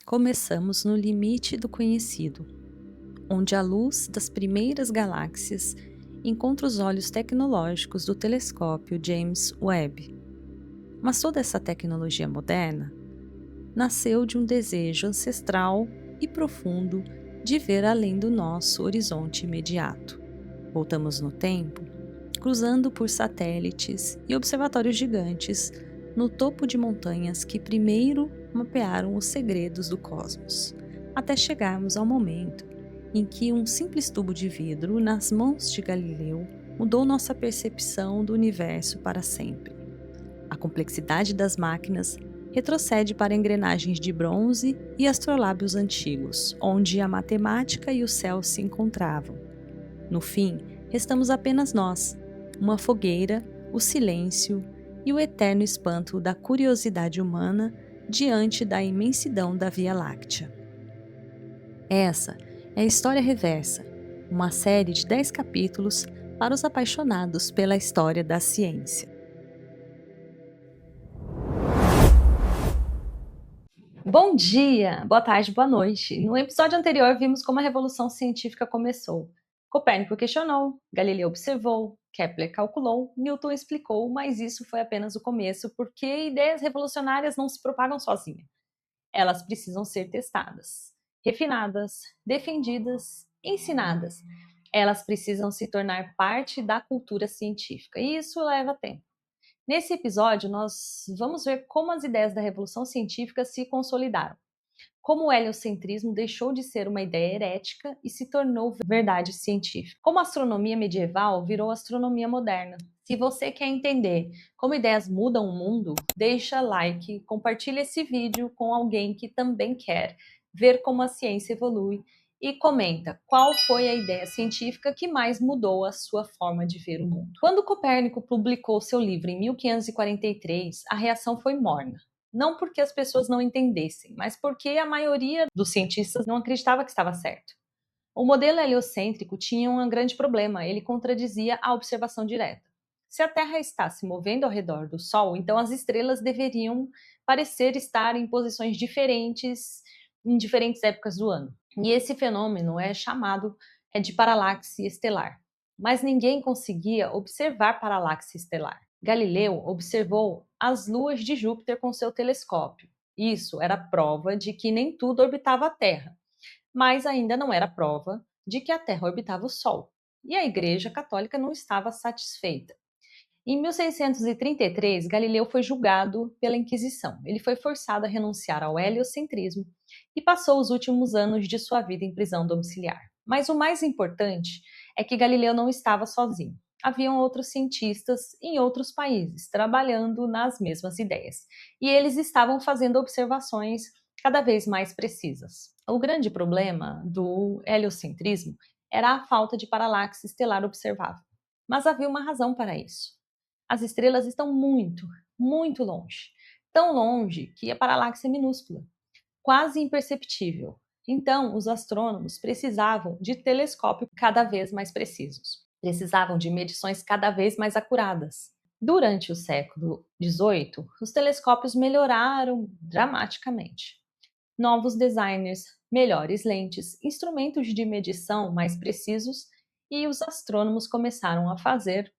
Começamos no limite do conhecido, onde a luz das primeiras galáxias encontra os olhos tecnológicos do telescópio James Webb. Mas toda essa tecnologia moderna nasceu de um desejo ancestral e profundo de ver além do nosso horizonte imediato. Voltamos no tempo, cruzando por satélites e observatórios gigantes no topo de montanhas que primeiro mapearam os segredos do cosmos, até chegarmos ao momento em que um simples tubo de vidro nas mãos de Galileu mudou nossa percepção do universo para sempre. A complexidade das máquinas retrocede para engrenagens de bronze e astrolábios antigos, onde a matemática e o céu se encontravam. No fim, restamos apenas nós, uma fogueira, o silêncio e o eterno espanto da curiosidade humana diante da imensidão da Via Láctea. Essa é a História Reversa, uma série de 10 capítulos para os apaixonados pela história da ciência. Bom dia, boa tarde, boa noite. No episódio anterior vimos como a revolução científica começou. Copérnico questionou, Galileu observou, Kepler calculou, Newton explicou, mas isso foi apenas o começo, porque ideias revolucionárias não se propagam sozinhas. Elas precisam ser testadas, refinadas, defendidas, ensinadas. Elas precisam se tornar parte da cultura científica, e isso leva tempo. Nesse episódio, nós vamos ver como as ideias da revolução científica se consolidaram, como o heliocentrismo deixou de ser uma ideia herética e se tornou verdade científica, como a astronomia medieval virou astronomia moderna. Se você quer entender como ideias mudam o mundo, deixa like, compartilha esse vídeo com alguém que também quer ver como a ciência evolui e comenta qual foi a ideia científica que mais mudou a sua forma de ver o mundo. Quando Copérnico publicou seu livro em 1543, a reação foi morna. Não porque as pessoas não entendessem, mas porque a maioria dos cientistas não acreditava que estava certo. O modelo heliocêntrico tinha um grande problema, ele contradizia a observação direta. Se a Terra está se movendo ao redor do Sol, então as estrelas deveriam parecer estar em posições diferentes em diferentes épocas do ano. E esse fenômeno é chamado de paralaxe estelar. Mas ninguém conseguia observar paralaxe estelar. Galileu observou as luas de Júpiter com seu telescópio. Isso era prova de que nem tudo orbitava a Terra, mas ainda não era prova de que a Terra orbitava o Sol. E a Igreja Católica não estava satisfeita. Em 1633, Galileu foi julgado pela Inquisição. Ele foi forçado a renunciar ao heliocentrismo e passou os últimos anos de sua vida em prisão domiciliar. Mas o mais importante é que Galileu não estava sozinho. Haviam outros cientistas em outros países trabalhando nas mesmas ideias, e eles estavam fazendo observações cada vez mais precisas. O grande problema do heliocentrismo era a falta de paralaxe estelar observável, mas havia uma razão para isso. As estrelas estão muito, muito longe. Tão longe que a paralaxe é minúscula, quase imperceptível. Então, os astrônomos precisavam de telescópios cada vez mais precisos. Precisavam de medições cada vez mais acuradas. Durante o século XVIII, os telescópios melhoraram dramaticamente. Novos designers, melhores lentes, instrumentos de medição mais precisos e os astrônomos começaram a fazer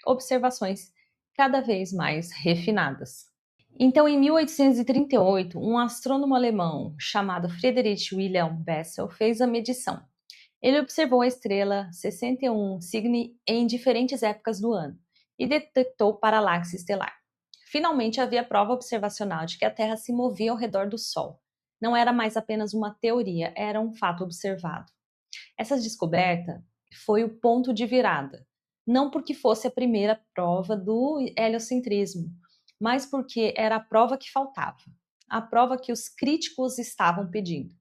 observações cada vez mais refinadas. Então, em 1838, um astrônomo alemão chamado Friedrich Wilhelm Bessel fez a medição. Ele observou a estrela 61 Cygni em diferentes épocas do ano e detectou paralaxe estelar. Finalmente, havia prova observacional de que a Terra se movia ao redor do Sol. Não era mais apenas uma teoria, era um fato observado. Essa descoberta foi o ponto de virada. Não porque fosse a primeira prova do heliocentrismo, mas porque era a prova que faltava, a prova que os críticos estavam pedindo.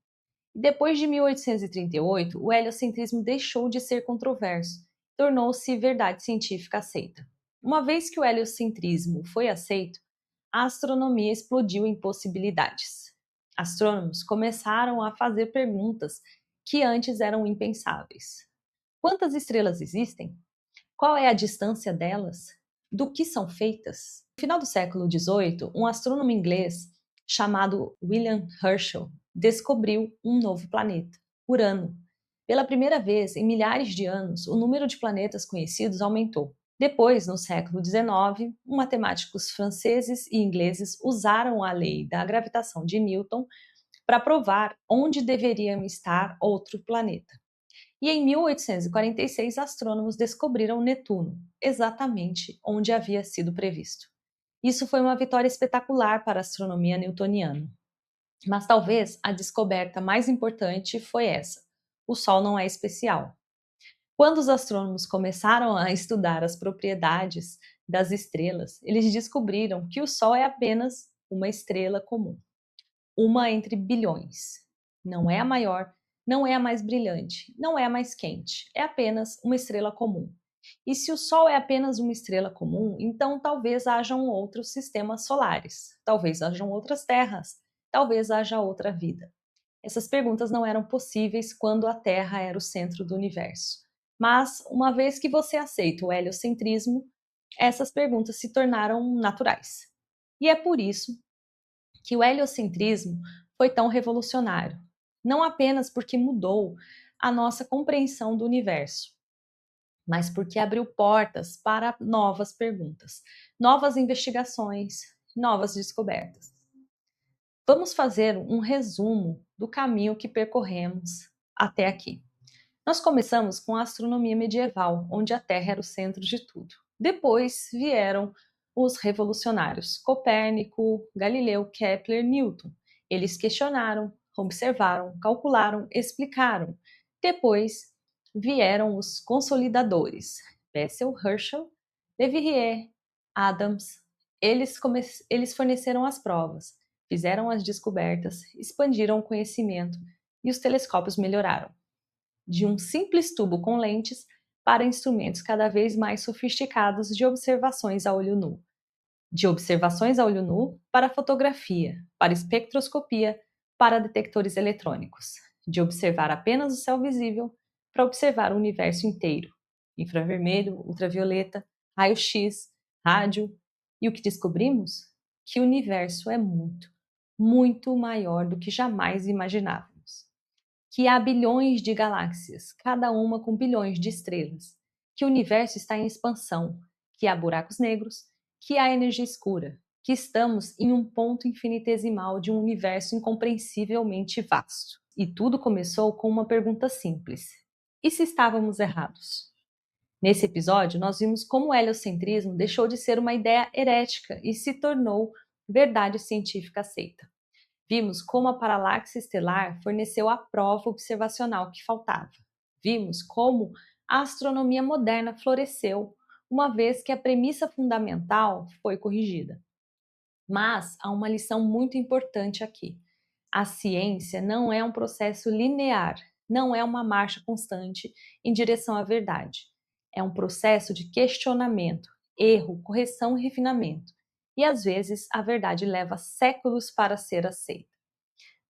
Depois de 1838, o heliocentrismo deixou de ser controverso, tornou-se verdade científica aceita. Uma vez que o heliocentrismo foi aceito, a astronomia explodiu em possibilidades. Astrônomos começaram a fazer perguntas que antes eram impensáveis. Quantas estrelas existem? Qual é a distância delas? Do que são feitas? No final do século XVIII, um astrônomo inglês chamado William Herschel descobriu um novo planeta, Urano. Pela primeira vez em milhares de anos, o número de planetas conhecidos aumentou. Depois, no século XIX, matemáticos franceses e ingleses usaram a lei da gravitação de Newton para provar onde deveriam estar outro planeta. E em 1846, astrônomos descobriram Netuno, exatamente onde havia sido previsto. Isso foi uma vitória espetacular para a astronomia newtoniana. Mas talvez a descoberta mais importante foi essa: o Sol não é especial. Quando os astrônomos começaram a estudar as propriedades das estrelas, eles descobriram que o Sol é apenas uma estrela comum, uma entre bilhões. Não é a maior, não é a mais brilhante, não é a mais quente, é apenas uma estrela comum. E se o Sol é apenas uma estrela comum, então talvez hajam outros sistemas solares, talvez hajam outras terras, talvez haja outra vida. Essas perguntas não eram possíveis quando a Terra era o centro do universo. Mas, uma vez que você aceita o heliocentrismo, essas perguntas se tornaram naturais. E é por isso que o heliocentrismo foi tão revolucionário. Não apenas porque mudou a nossa compreensão do universo, mas porque abriu portas para novas perguntas, novas investigações, novas descobertas. Vamos fazer um resumo do caminho que percorremos até aqui. Nós começamos com a astronomia medieval, onde a Terra era o centro de tudo. Depois vieram os revolucionários Copérnico, Galileu, Kepler, Newton. Eles questionaram, observaram, calcularam, explicaram. Depois vieram os consolidadores, Bessel, Herschel, Leverrier, Adams. Eles forneceram as provas, fizeram as descobertas, expandiram o conhecimento e os telescópios melhoraram. De um simples tubo com lentes para instrumentos cada vez mais sofisticados de observações a olho nu. De observações a olho nu para fotografia, para espectroscopia, para detectores eletrônicos. De observar apenas o céu visível para observar o universo inteiro. Infravermelho, ultravioleta, raio-x, rádio. E o que descobrimos? Que o universo é muito, muito maior do que jamais imaginávamos. Que há bilhões de galáxias, cada uma com bilhões de estrelas, que o universo está em expansão, que há buracos negros, que há energia escura, que estamos em um ponto infinitesimal de um universo incompreensivelmente vasto. E tudo começou com uma pergunta simples: e se estávamos errados? Nesse episódio, nós vimos como o heliocentrismo deixou de ser uma ideia herética e se tornou verdade científica aceita. Vimos como a paralaxe estelar forneceu a prova observacional que faltava. Vimos como a astronomia moderna floresceu, uma vez que a premissa fundamental foi corrigida. Mas há uma lição muito importante aqui. A ciência não é um processo linear, não é uma marcha constante em direção à verdade. É um processo de questionamento, erro, correção e refinamento. E às vezes a verdade leva séculos para ser aceita.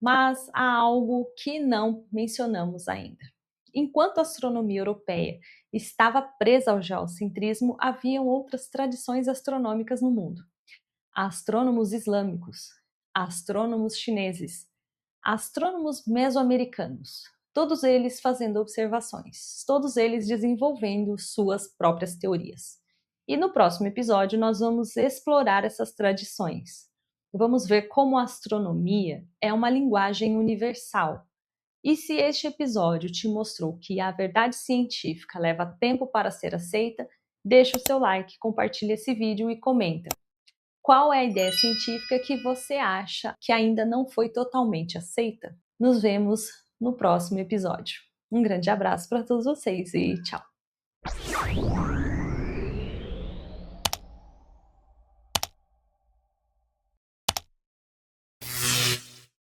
Mas há algo que não mencionamos ainda. Enquanto a astronomia europeia estava presa ao geocentrismo, haviam outras tradições astronômicas no mundo. Astrônomos islâmicos, astrônomos chineses, astrônomos mesoamericanos, todos eles fazendo observações, todos eles desenvolvendo suas próprias teorias. E no próximo episódio nós vamos explorar essas tradições. Vamos ver como a astronomia é uma linguagem universal. E se este episódio te mostrou que a verdade científica leva tempo para ser aceita, deixa o seu like, compartilha esse vídeo e comenta. Qual é a ideia científica que você acha que ainda não foi totalmente aceita? Nos vemos no próximo episódio. Um grande abraço para todos vocês e tchau!